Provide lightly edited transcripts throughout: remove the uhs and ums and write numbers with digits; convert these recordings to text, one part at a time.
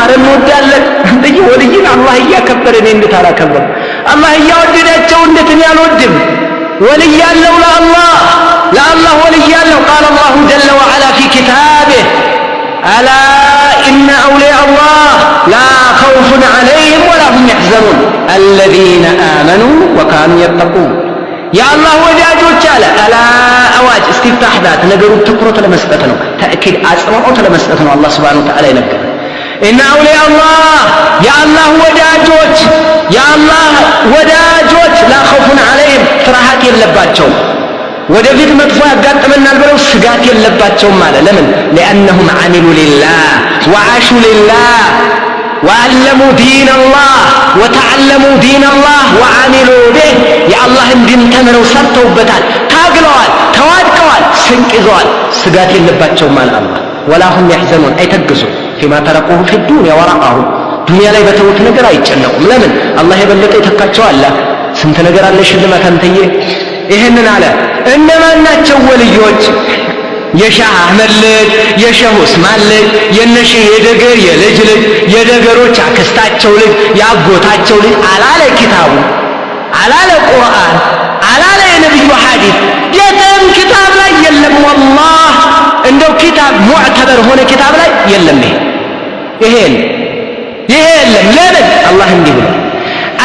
አረ እንወዳለን እንዴ ወልይን አላህ ያከበረን እንዴት አላከበረ አላህ ያወደዳቸው እንዴት እኔ አልወድም ወልይ ያለው ለአላህ ወልይ ያለው قال الله جل وعلا في كتابه ألا إن أولياء الله لا خوف عليهم ولا هم يحزنون الذين آمنوا وكانوا يتقون يا الله ወዳጆች አለ ألا أواج استفتاح ذات ነገሩን ትኩረት ለመስጠት ነው ተአኪድ አጽንኦት ለመስጠት ነው አላህ Subhanahu Wa Ta'ala ይነገር إن أولياء الله يا الله ወዳጆች يا الله ወዳጆች لا خوف عليهم ፍርሃት የለባቸውም ወደፊት መጥፎ ያጋጥመናል ብለው ስጋት የለባቸውም ማለት ለምን لأنهم عملوا لله وعاشوا لله وعلموا دين الله وتعلموا دين الله وعملوا به يا الله دين ተምረው ሰርተውበታል ታግለዋል ተዋድቀዋል ስንቅ ይዘዋል ስጋት የለባቸውም ማለት አላህ ولا هم يحزنون አይተግዙ فيما تركوه في الدنيا وراءه ዱንያ ላይ በተውት ነገር አይጨነቁም ለምን አላህ የበለጠ ይተካቸዋል ስንት ነገር አለ ሽልማት አንተዬ ይሄንን አለ እነማን ናቸው ወልዮች የሻህ አህመድ ልጅ የሸህ ዑስማን ልጅ የነሽ የደገር የልጅ ልጅ የደገሮች አክስታቸው ልጅ ያጎታቸው ልጅ አላለ ኪታቡ አላለ ቁርአን አላለ የነብዩ ሐዲስ የትም ኪታብ ላይ የለም والله እንደው ኪታብ ሙዕተበር ሆነ ኪታብ ላይ የለም ይሄ የለም ለምን አላህ እንዲህ ብሎ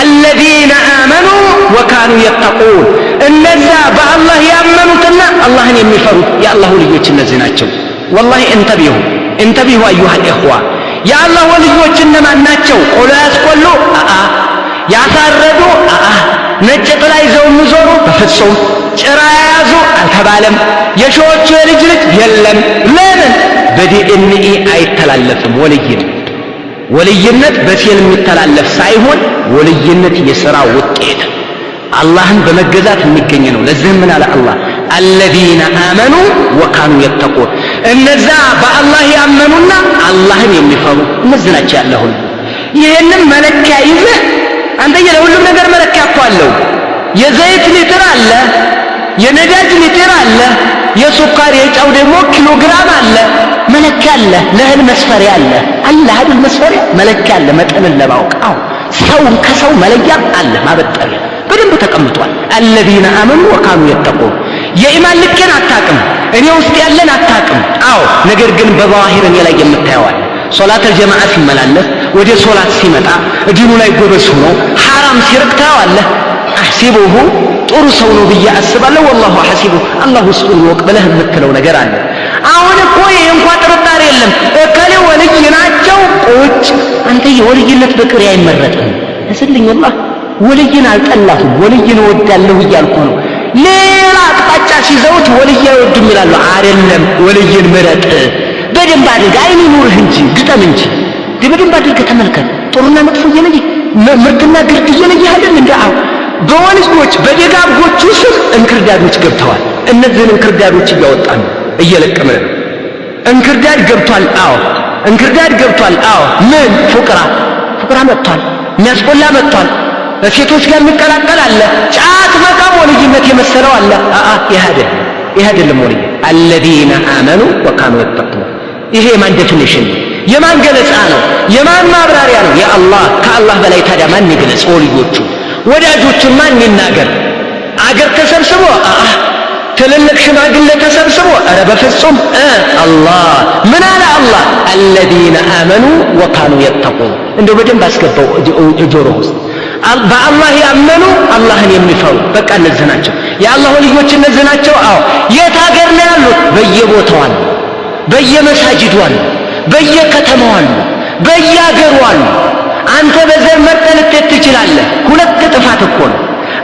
الذين آمنوا وكانوا يتقون እነዛ በአላህ ያመኑትና አላህን የሚፈሩት የአላህ ወልዮች እነዚህ ናቸው والله انتبهوا ايها الاخوه የአላህ ወልዮች እነማን ናቸው ቆሎ ያስቆሉ ያሳረዱ ነጭ ጥላ ይዘው የሚዞሩ በፍጹም ጭራ ያዙ አልተባለም የሾቹ የልጅ የለም ለምን በዲኤንኤ አይተላለፍም ወልይነት በሴል የሚተላለፍ ሳይሆን ወልይነት የሥራ ውጤት አላህን በመገዛት የሚገኝ ነው ለዚህ ምን አለ አላህ الذين آمنوا وكانوا يتقون እነዛ በአላህ ያመኑና አላህን የሚፈሩ እነዚህ ናቸው ያለሁ ይሄንን መለኪያ ይዘህ አንተ ለሁሉም ነገር መለኪያ እኮ አለው የዘይት ሊትር አለ የነዳጅ ሊትር አለ የሱካር የጨው ደግሞ ኪሎግራም አለ መለኪያ አለ ለህል መስፈሪያ አለ አይደል መስፈሪያ መለኪያ አለ መጠንን ለማወቅ ሰው ከሰው መለያ አለ ማበጠሪያ በደንብ ተቀምጧል الذين آمنوا وكانوا يتقون የኢማን ልክን አታቅም እኔ ውስጥ ያለን አታቅም ነገር ግን በዛሂር እኔ ላይ የምታየዋል ሶላት الجماعه ሲመላለስ ወደ ሶላት ሲመጣ ዲኑ ላይ ጎበዝ ሆኖ حرام ሲርቅ ታየዋለህ አህሲቡሁ ጥሩ ሰው ነው ብዬ አስባለሁ والله حسيبه الله ውስጡን ይወቅ ብለህ የምትለው ነገር አለ አሁን እኮ እንኳን ጥርጣሬ የለም እከሌ ወልይ ናቸው ቁጭ አንተ የወልይነት በቅሪ አይመረጥም እስልኝ والله ወልይን አልጠላሁም ወልይን ወዳለሁ እያልኩ ነው ሌላ አቅጣጫ ሲዘውት ወልይ አይወድም ይላሉ አይደለም ወልይን ምረጥ በደንብ አድርግ አይኔ ኑርህ እንጂ ግጠም እንጂ በደንብ አድርግ ተመልከት ጥሩና መጥፎ የለይ ምርጥና ግርድ የለይ አይደል እንደው በወልዮች በደጋጎቹ ስም እንክርዳዶች ገብተዋል እነዚህን እንክርዳዶች እያወጣን እየለቀመን እንክርዳድ ገብቷል እንክርዳድ ገብቷል ምን ፉቅራ መጥቷል የሚያስቆላ መጥቷል ሴቶች ጋር የሚቀላቀል አለ ጫት መቃም ወልይነት የመሰለው አለ ይሄ አይደለም ወልይ الذين آمنوا وكانوا يتقون ይሄ ማን ዴፊኒሽን የማን ገለጻ ነው የማን ማብራሪያ ነው የአላህ ከአላህ በላይ ታዲያ ማን ይገለጽ ወልዮቹ ወዳጆቹን ማን ይናገር አገር ተሰብስቦ ትልልቅ ሽማግሌ ተሰብስቦ ኧረ በፍጹም አላህ ምን አለ አላህ الذين آمنوا وكانوا يتقون እንደው በደንብ አስገባው ጆሮ ውስጥ በአላህ ያመኑ አላህን የሚፈሩ በቃ እነዚህ ናቸው የአላህ ወልዮች እነዚህ ናቸው የት ሀገር ነው ያሉት በየቦታው አሉ በየመሳጅዱ አሉ በየከተማው አሉ በየሀገሩ አሉ አንተ በዘር መርጠህ ልትሄድ ትችላለህ ሁለት ጥፋት እኮ ነው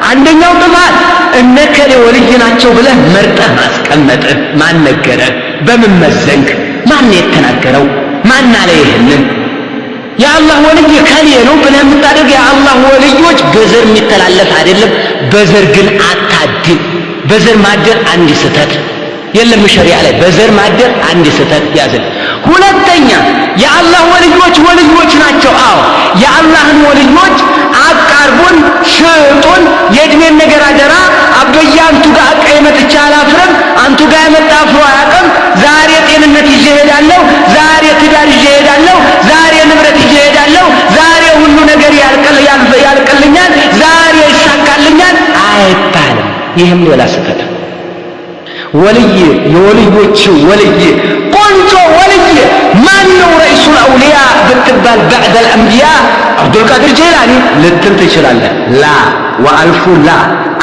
አንደኛው ጥፋት እነከሌ ወልይ ናቸው ብለህ መርጠህ ማስቀመጥህ ማን ነገረህ በምን መዘንክ ማን የተናገረው ማን አለ ይሄንን የአላህ ወልይ ከሌ ነው ብለህ የምታደርግ የአላህ ወልዮች በዘር የሚተላለፍ አይደለም በዘር ግን አታድል በዘር ማደር አንድ ስህተት የለም ሸሪዓ ላይ በዘር ማደር አንድ ስህተት ያዘል ሁለተኛ የአላህ ወልዮች ናቸው የአላህን ወልዮች አቃርቡን ሽጡን የእድሜን ነገር አደራ አብያ አንቱ ጋር ቀይመጥቻ አላፍርም አንቱ ጋር የመጣ አፍሮ አያውቅም ዛሬ ጤንነት ይዤ እሄዳለሁ ዛሬ ትዳር ይዤ እሄዳለሁ ዛሬ ንብረት ይዤ ይህም ሌላ ስህተት። ወልይ የወልዮች ወልይ ቆንጆ ወልይ ማን ነው? ረኢሱል አውሊያ ብትባል بعد الانبياء አብዱልቃድር ጀይላኒ ልትል ትችላለህ። ላ ወአልፉ ላ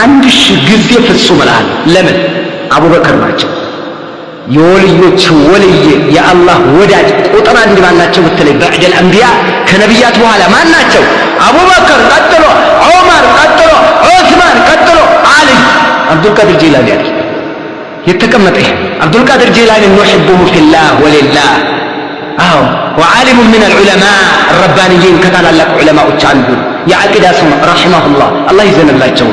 1000 ጊዜ ፍጹም እልሃለሁ። ለምን? አቡበከር ናቸው የወልዮች ወልይ የአላህ ወዳጅ ቁጥር አንድ ማናቸው ብትለኝ بعد الانبياء ከነቢያት በኋላ ማን ናቸው? አቡበከር ቀጥሎ ዑመር ቀጥሎ ዑስማን ቀጥሎ አሊ አብዱልቃድር ጀይላኒ አይደል የተቀመጠ ይሄ አብዱልቃድር ጀይላኒ نحبه في الله ولله وعالم من العلماء الربانيين ከታላላቅ ዑለማዎች አንዱ የዐቂዳ ሰው ረሂመሁላህ አላህ ይዘንላቸው።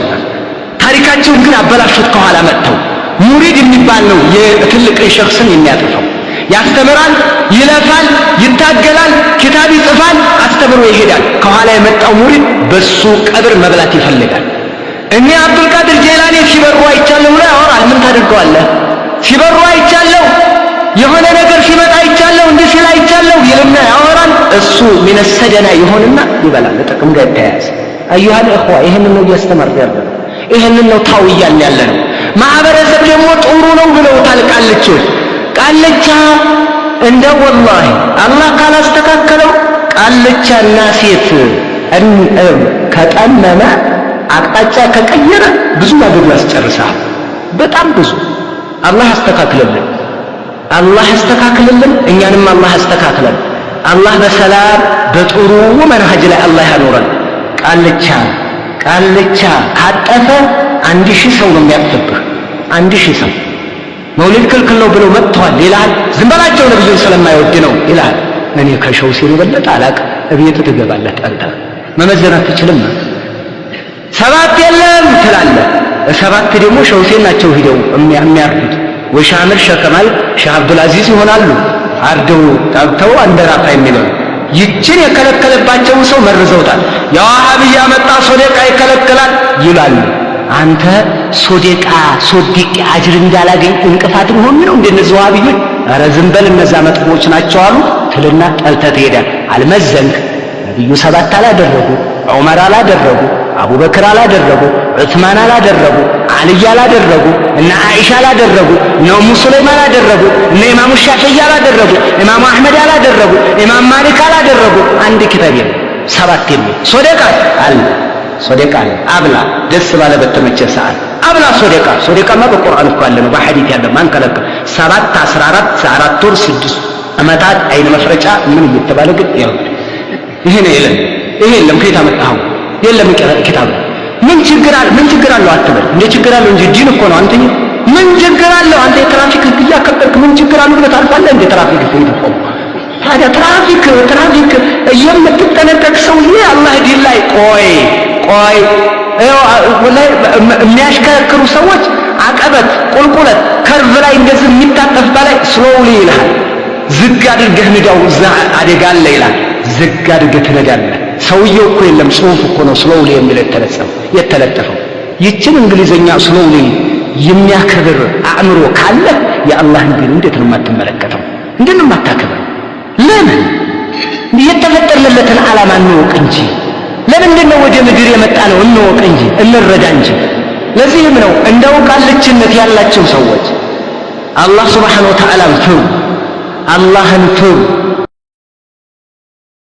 ታሪካቸውን ግን አበላሹት ከኋላ መጥተው። ሙሪድ የሚባል ነው የትልቅ ሸኽስን የሚያጠፋው። ያስተምራል፣ ይለፋል፣ ይታገላል፣ ኪታብ ይጽፋል፣ አስተምሮ ይሄዳል። ከኋላ የመጣው ሙሪድ በሱ ቀብር መብላት ይፈልጋል። እኔ አብዱልቃድር ጀይላኒ ሲበሩ አይቻለሁ ብሎ ያወራል። ምን ታደርገዋለህ? ሲበሩ አይቻለሁ፣ የሆነ ነገር ሲመጣ አይቻለሁ፣ እንዲህ ሲል አይቻለሁ ይልና ያወራል። እሱ ምን ሰደና ይሆንና ይበላል። ጥቅም ጋር ተያያዘ። አዩሃል እኽዋ ይሄንን ነው እያስተማርን ያለነው። ይሄንን ነው ታው እያልን ያለነው። ማህበረሰብ ደግሞ ጥሩ ነው ብለው ታልቃለች። ቃልቻ እንደ ወላሂ አላህ ካላስተካከለው ቃልቻና ሴት ከጠመመ አቅጣጫ ከቀየረ ብዙ ነገር ያስጨርሳል። በጣም ብዙ። አላህ ያስተካክልልን፣ አላህ ያስተካክልልን፣ እኛንም አላህ ያስተካክለን። አላህ በሰላም በጥሩ መንሃጅ ላይ አላህ ያኖረን። ቃልቻ ካጠፈ 1000 ሰው ነው የሚያጥፍብህ። 1000 ሰው መውሊድ ክልክል ነው ብለው መጥተዋል ይላል። ዝም በላቸው ነብዩን ስለማይወድ ነው ይላል። እኔ ከሸው ሲል በለጠ አላቅ እቤት ትገባለህ። ጠንተ መመዘን አትችልም። 7 የለም ትላለህ። 7 ደግሞ ሸውሴን ናቸው ሂደው የሚያርዱት። ወይ ሻምል ሸከማል ሻህ አብዱልአዚዝ ይሆናሉ። አርደው ጠብተው አንደራፋ የሚለው ይችን የከለከለባቸውን ሰው መርዘውታል። የዋሃብያ መጣ ሶደቃ ይከለከላል ይላሉ። አንተ ሶደቃ አጅር እንዳላገኝ እንቅፋት ሆኖ ነው እንደነዚህ ዋሃብዮች። ኧረ ዝም በል እነዛ መጥፎች ናቸው አሉ ትልና ጠልተህ ትሄዳለህ። አልመዘንክ። ነብዩ 7 አላደረጉ፣ ዑመር አላደረጉ፣ አቡበክር አላደረጉ፣ ዑስማን አላደረጉ፣ አልይ አላደረጉ፣ እነ አኢሻ አላደረጉ፣ እነ ኡሙ ሱለይም አላደረጉ፣ እነ ኢማሙ ሻፊዒ አላደረጉ፣ ኢማሙ አህመድ አላደረጉ፣ ኢማም ማሊክ አላደረጉ። አንድ ኪታብ የለም 7 የሚል ሶደቃ አለ። ሶደቃ አብላ ደስ ባለ በተመቸ ሰዓት አብላ። ሶደቃማ በቁርአን እኮ አለ ነው በሐዲስ ያለ። ማን ከለከለ? 7 14 4 ወር 6 ዓመታት አይነ መፍረጫ ምን እየተባለ ግን ያው ይሄ ነው የለም። ይሄ የለም። ከየት አመጣኸው? የለም ኪታብ። ምን ችግር አለው አትበል። እንደ ችግር አለው እንጂ ዲን እኮ ነው። አንተ ምን ችግር አለው? አንተ የትራፊክ ህግ እያከበርክ ምን ችግር አለው ብለህ ታልፋለህ? እንደ ትራፊክ ህግ ይተቆም። ታዲያ ትራፊክ የምትጠነቀቅ ሰውዬ አላህ ዲን ላይ ቆይ የሚያሽከረክሩ ሰዎች አቀበት ቁልቁለት ከርቭ ላይ እንደዚህ የሚታጠፍ በላይ ስሎውሊ ይልሃል። ዝግ አድርገህ ንዳው እዛ አደጋ አለ ይላል። ዝግ አድርገህ ትነዳለህ። ሰውየው እኮ የለም ጽሁፍ እኮ ነው ስሎውሊ የሚለው የተለጠፈው። ይችን እንግሊዘኛ ስሎውሊ የሚያከብር አእምሮ ካለ የአላህን ዲን እንዴት ነው የማትመለከተው? እንዴት ነው የማታከብረው? ለምን? የተፈጠረለትን ዓላማ እንወቅ እንጂ። ለምንድን ነው ወደ ምድር የመጣ ነው? እንወቅ እንጂ እንረዳ እንጂ። ለዚህም ነው እንደው ቃልችነት ያላቸው ሰዎች አላህ ሱብሓነሁ ወተዓላ ፍሩ፣ አላህን ፍሩ።